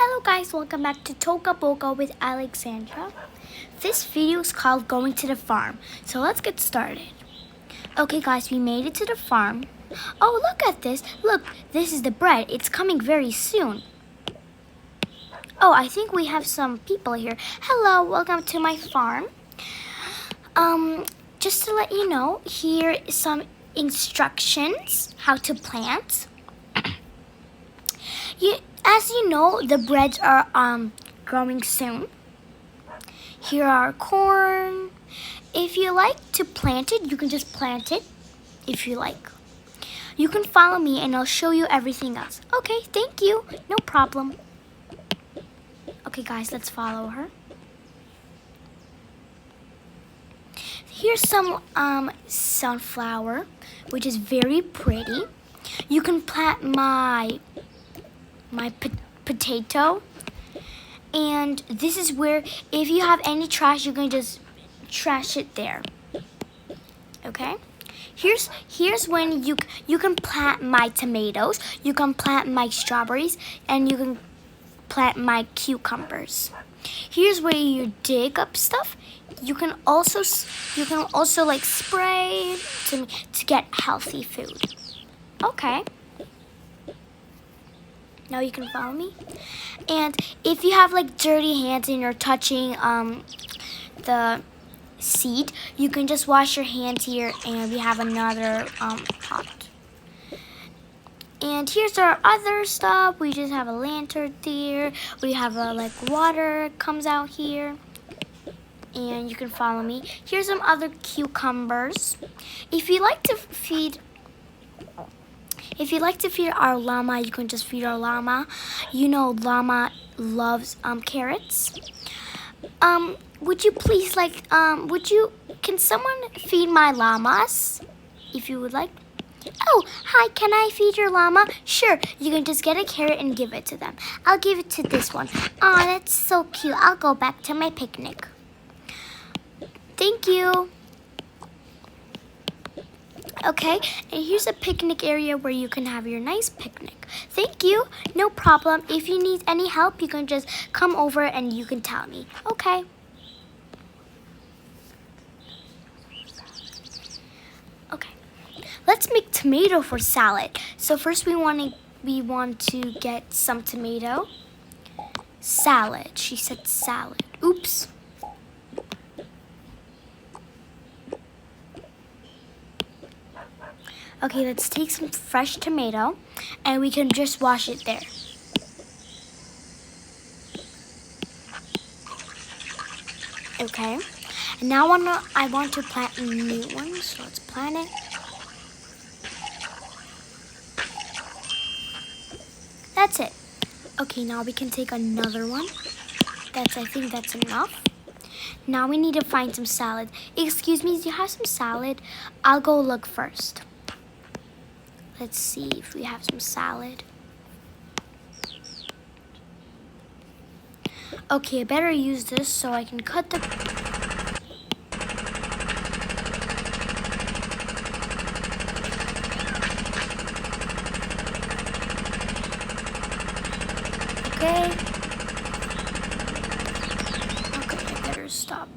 Hello guys, welcome back to Toca Boca with Alexandra. This video is called Going to the Farm, so let's get started. Okay guys, we made it to the farm. Oh, look at this. Look, this is the bread. It's coming very soon. Oh, I think we have some people here. Hello, welcome to my farm. Just to let you know, here is some instructions how to plant. As you know, the breads are growing soon. Here are corn. If you like to plant it, you can just plant it if you like. You can follow me and I'll show you everything else. Okay, thank you. No problem. Okay guys, let's follow her. Here's some sunflower, which is very pretty. You can plant my potato, and this is where if you have any trash, you can just trash it there. Okay, here's when you can plant my tomatoes, you can plant my strawberries, and you can plant my cucumbers. Here's where you dig up stuff. You can also like spray to get healthy food. Okay. Now you can follow me. And if you have like dirty hands and you're touching the seed, you can just wash your hands here, and we have another pot. And here's our other stuff. We just have a lantern there. We have a like water comes out here. And you can follow me. Here's some other cucumbers. If you like to feed our llama, you can just feed our llama. You know llama loves carrots. Would you please can someone feed my llamas if you would like? Oh, hi, can I feed your llama? Sure, you can just get a carrot and give it to them. I'll give it to this one. Oh, that's so cute. I'll go back to my picnic. Thank you. Okay, and here's a picnic area where you can have your nice picnic. Thank you. No problem. If you need any help, you can just come over and you can tell me. Okay. Okay. Let's make tomato for salad. So first we want to get some tomato. Salad. She said salad. Oops. Okay, let's take some fresh tomato, and we can just wash it there. Okay, and now I want to plant a new one, so let's plant it. That's it. Okay, now we can take another one. I think that's enough. Now we need to find some salad. Excuse me, do you have some salad? I'll go look first. Let's see if we have some salad. Okay, I better use this so I can cut the... Okay. Okay, I better stop.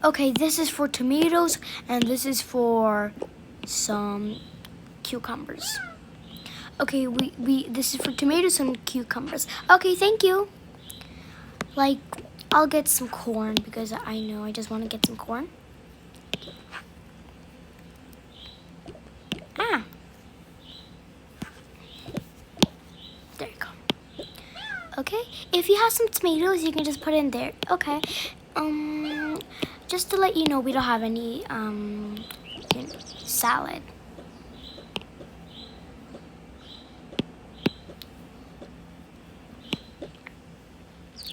Okay, this is for tomatoes, and this is for some cucumbers. Okay, this is for tomatoes and cucumbers. Okay, thank you. Like, I'll get some corn because I know I just want to get some corn. Ah. There you go. Okay, if you have some tomatoes, you can just put it in there. Okay. Just to let you know, we don't have any salad.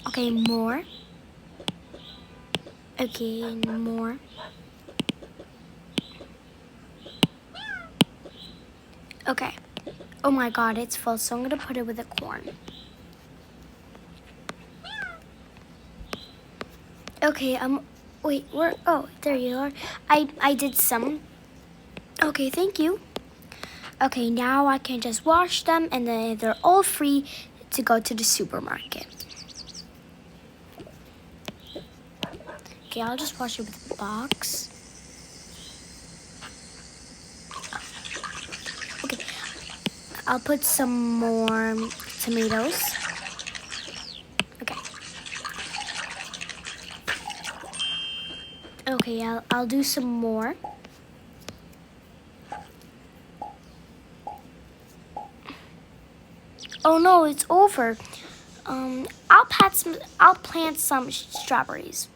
Okay, more. Okay, more. Okay. Oh my god, it's full, so I'm gonna put it with the corn. Okay, wait, where? Oh, there you are. I did some. Okay, thank you. Okay, now I can just wash them, and then they're all free to go to the supermarket. Okay, I'll just wash it with the box. Okay, I'll put some more tomatoes. Okay. Okay, I'll do some more. Oh no, it's over. I'll plant some strawberries.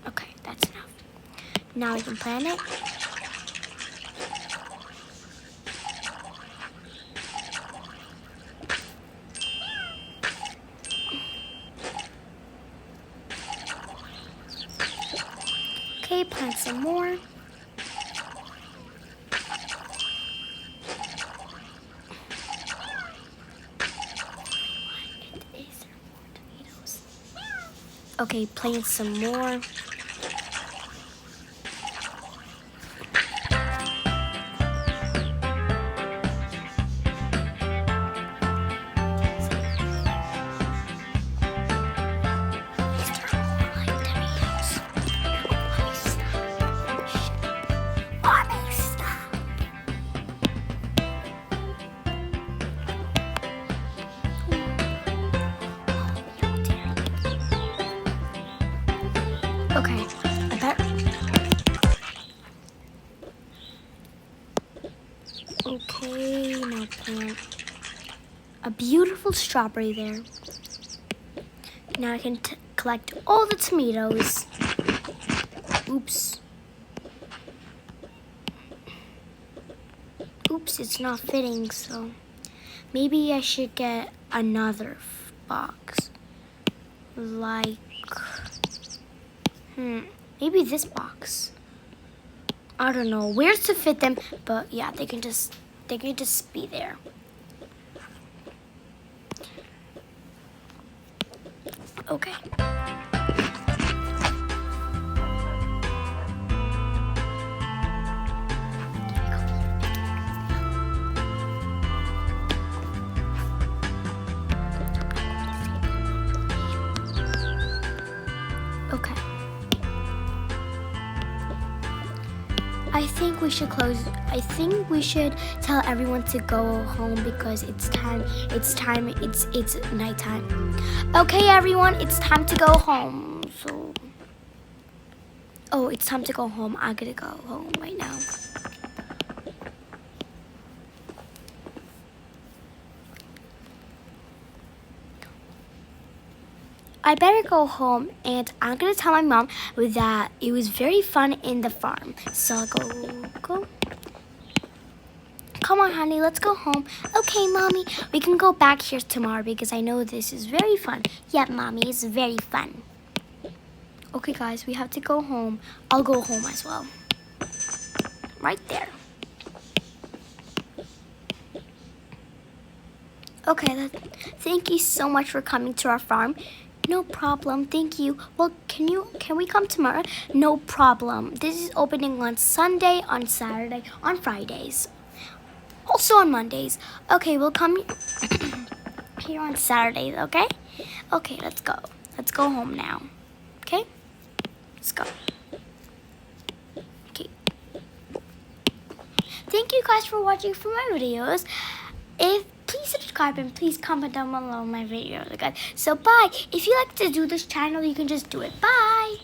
Okay, that's enough. Now we can plant it. Okay, plant some more. Okay, plant some more. Okay, I bet. Okay, now plant a beautiful strawberry there. Now I can collect all the tomatoes. Oops. Oops, it's not fitting, so maybe I should get another box. Like, maybe this box. I don't know where to fit them, but yeah, they can just be there. Okay. Okay. I think we should close. I think we should tell everyone to go home because it's time. It's nighttime. Okay, everyone, it's time to go home. So, oh, it's time to go home. I gotta go home right now. I better go home, and I'm gonna tell my mom that it was very fun in the farm. So I'll go. Come on, honey, let's go home. Okay, Mommy, we can go back here tomorrow because I know this is very fun. Yeah, Mommy, it's very fun. Okay, guys, we have to go home. I'll go home as well. Right there. Okay, thank you so much for coming to our farm. No problem, thank you. Well, can we come tomorrow? No problem. This is opening on Sunday, on Saturday, on Fridays. Also on Mondays. Okay, we'll come here on Saturdays, okay? Okay, let's go. Let's go home now. Okay? Let's go. Okay. Thank you guys for watching for my videos. Please subscribe and please comment down below my videos, guys. So bye. If you like to do this channel, you can just do it. Bye.